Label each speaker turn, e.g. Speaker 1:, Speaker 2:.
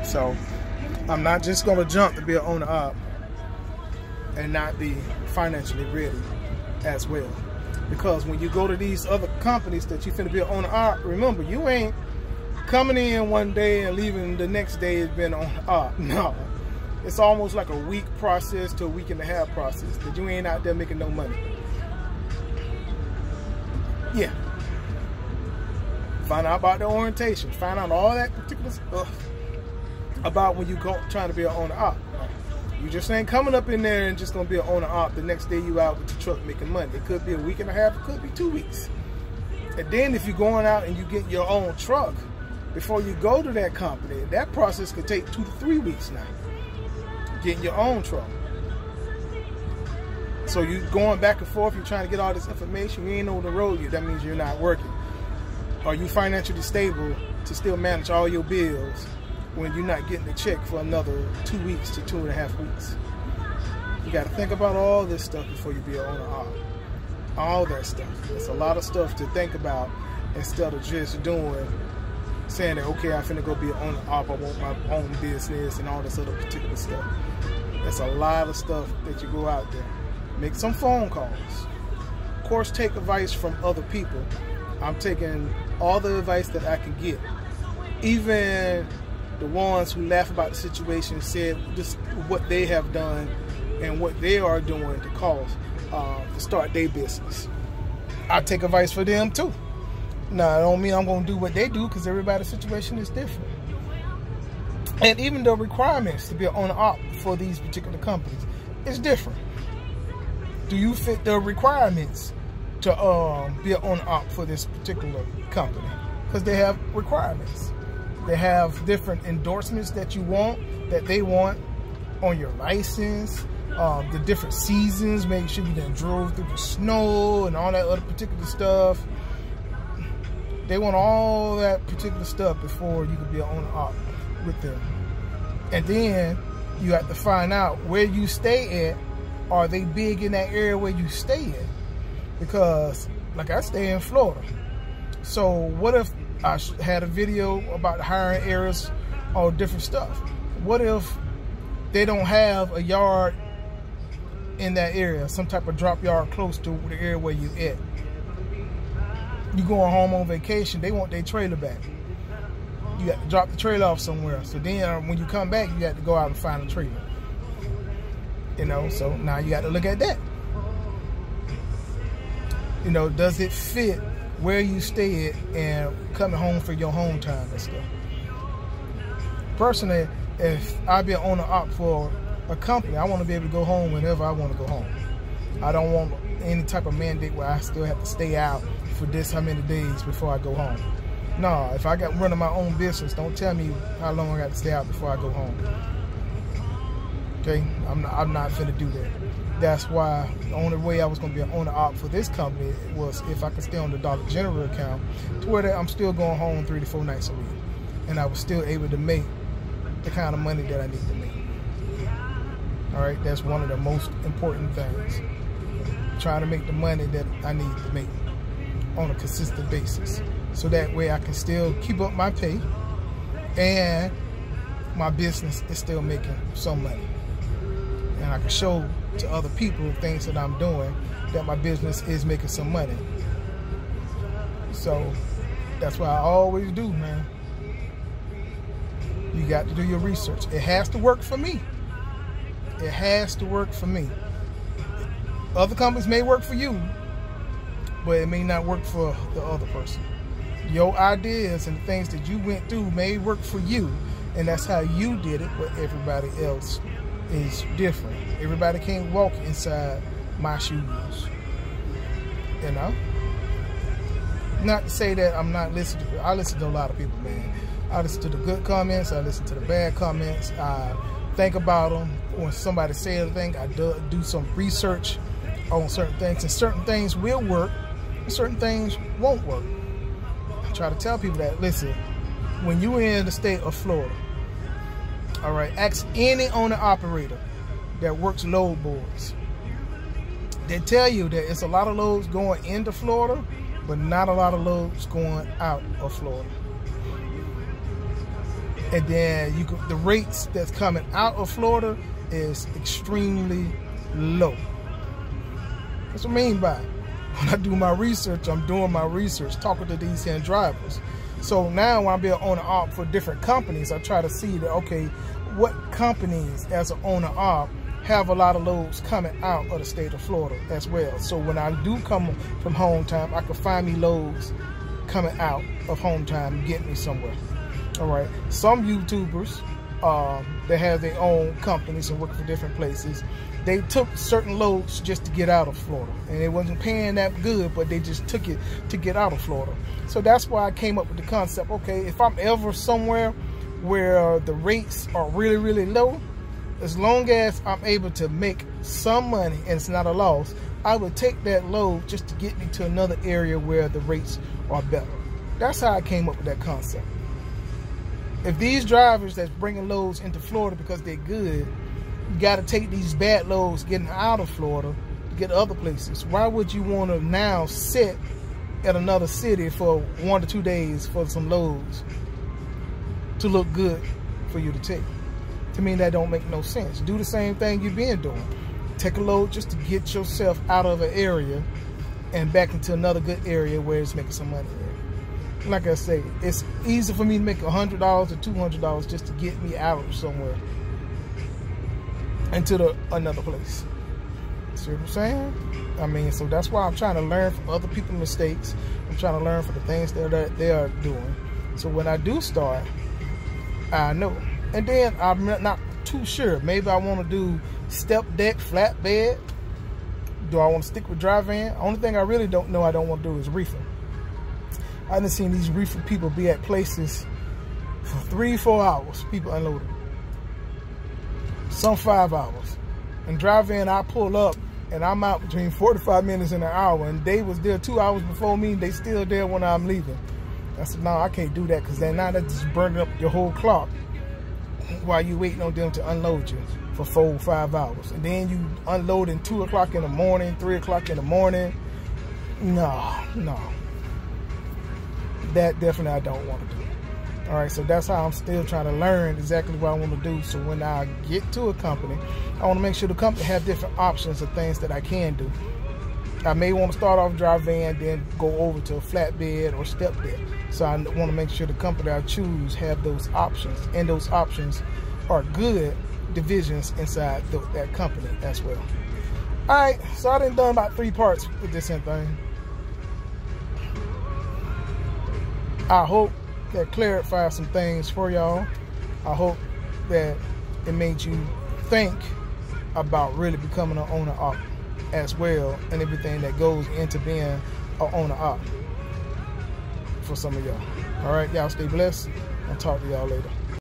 Speaker 1: So I'm not just gonna jump to be an owner-op and not be financially ready as well. Because when you go to these other companies that you finna be an owner-op, remember, you ain't coming in one day and leaving the next day as being an owner-op. No. It's almost like a week process to a week and a half process that you ain't out there making no money. Yeah. Find out about the orientation. Find out all that particular stuff about when you go trying to be an owner-op. You just ain't coming up in there and just gonna be an owner-op. The next day you out with your truck making money. It could be a week and a half. It could be 2 weeks. And then if you're going out and you get your own truck before you go to that company, that process could take 2 to 3 weeks now. Getting your own truck. So you going back and forth, you're trying to get all this information, you ain't on the road yet, that means you're not working. Are you financially stable to still manage all your bills when you're not getting a check for another 2 weeks to 2.5 weeks? You got to think about all this stuff before you be an owner-op. All that stuff. It's a lot of stuff to think about instead of just saying that, okay, I'm finna go be an owner-op, I want my own business and all this other particular stuff. There's a lot of stuff that you go out there. Make some phone calls. Of course, take advice from other people. I'm taking all the advice that I can get. Even the ones who laugh about the situation said just what they have done and what they are doing to start their business. I take advice for them too. Now, I don't mean I'm going to do what they do because everybody's situation is different. And even the requirements to be an owner-op for these particular companies is different. Do you fit the requirements to be an owner-op for this particular company? Because they have requirements. They have different endorsements that they want on your license, the different seasons, make sure you done drove through the snow and all that other particular stuff. They want all that particular stuff before you can be an owner-op with them. And then you have to find out where you stay at. Are they big in that area where you stay at? Because, like, I stay in Florida. So what if I had a video about hiring areas or different stuff? What if they don't have a yard in that area, some type of drop yard close to the area where you at? You going home on vacation, they want their trailer back. You got to drop the trailer off somewhere. So then when you come back, you got to go out and find a trailer. You know, so now you got to look at that. You know, does it fit where you stay at and coming home for your home time and stuff? Personally, if I be an owner-op for a company, I want to be able to go home whenever I want to go home. I don't want any type of mandate where I still have to stay out for this how many days before I go home. No, if I got running my own business, don't tell me how long I got to stay out before I go home. Okay, I'm not finna do that. That's why the only way I was gonna be an owner-op for this company was if I could stay on the Dollar General account to where I'm still going home 3 to 4 nights a week, and I was still able to make the kind of money that I need to make. All right, that's one of the most important things. Trying to make the money that I need to make on a consistent basis, so that way I can still keep up my pay and my business is still making some money. And I can show to other people things that I'm doing that my business is making some money. So that's what I always do, man. You got to do your research. It has to work for me. It has to work for me. Other companies may work for you, but it may not work for the other person. Your ideas and the things that you went through may work for you, and that's how you did it, but everybody else is different. Everybody can't walk inside my shoes, you know? Not to say that I'm not listening to, I listen to a lot of people, man. I listen to the good comments, I listen to the bad comments, I think about them. When somebody says a thing, I do some research on certain things, and certain things will work, and certain things won't work. I try to tell people that, listen, when you're in the state of Florida, all right, ask any owner-operator that works load boards. They tell you that it's a lot of loads going into Florida, but not a lot of loads going out of Florida. And then the rates that's coming out of Florida is extremely low. That's what I mean by it. When I do my research, I'm doing my research, talking to these here drivers. So now when I be an owner-op for different companies, I try to see that, okay, what companies as an owner-op have a lot of loads coming out of the state of Florida as well. So when I do come from home time, I can find me loads coming out of home time and get me somewhere. All right. Some YouTubers that have their own companies and working for different places, they took certain loads just to get out of Florida, and they wasn't paying that good, but they just took it to get out of Florida. So that's why I came up with the concept, okay, if I'm ever somewhere where the rates are really, really low, as long as I'm able to make some money and it's not a loss, I would take that load just to get me to another area where the rates are better. That's how I came up with that concept. If these drivers that's bringing loads into Florida because they're good, you got to take these bad loads getting out of Florida to get other places. Why would you want to now sit at another city for 1 to 2 days for some loads to look good for you to take? To me, that don't make no sense. Do the same thing you've been doing. Take a load just to get yourself out of an area and back into another good area where it's making some money. Like I say, it's easy for me to make $100 or $200 just to get me out of somewhere into another place. See what I'm saying? I mean, so that's why I'm trying to learn from other people's mistakes. I'm trying to learn from the things that they are doing. So when I do start, I know. And then I'm not too sure. Maybe I want to do step deck, flatbed. Do I want to stick with dry van? Only thing I really don't know I don't want to do is reefer. I done seen these reefer people be at places for 3-4 hours, people unloading. Some 5 hours. And dry van, I pull up and I'm out between 45 minutes and an hour, and they was there 2 hours before me, they still there when I'm leaving. I said, no, I can't do that, because then now that's just burning up your whole clock while you waiting on them to unload you for 4 or 5 hours. And then you unloading 2 o'clock in the morning, 3 o'clock in the morning. No. That definitely I don't want to do. All right, so that's how I'm still trying to learn exactly what I want to do. So when I get to a company, I want to make sure the company have different options of things that I can do. I may want to start off dry van, then go over to a flatbed or step deck. So I want to make sure the company I choose have those options, and those options are good divisions inside that company as well. All right, so I done about 3 parts with this thing. I hope that clarified some things for y'all. I hope that it made you think about really becoming an owner-op as well, and everything that goes into being an owner-op for some of y'all. All right, y'all stay blessed. I'll talk to y'all later.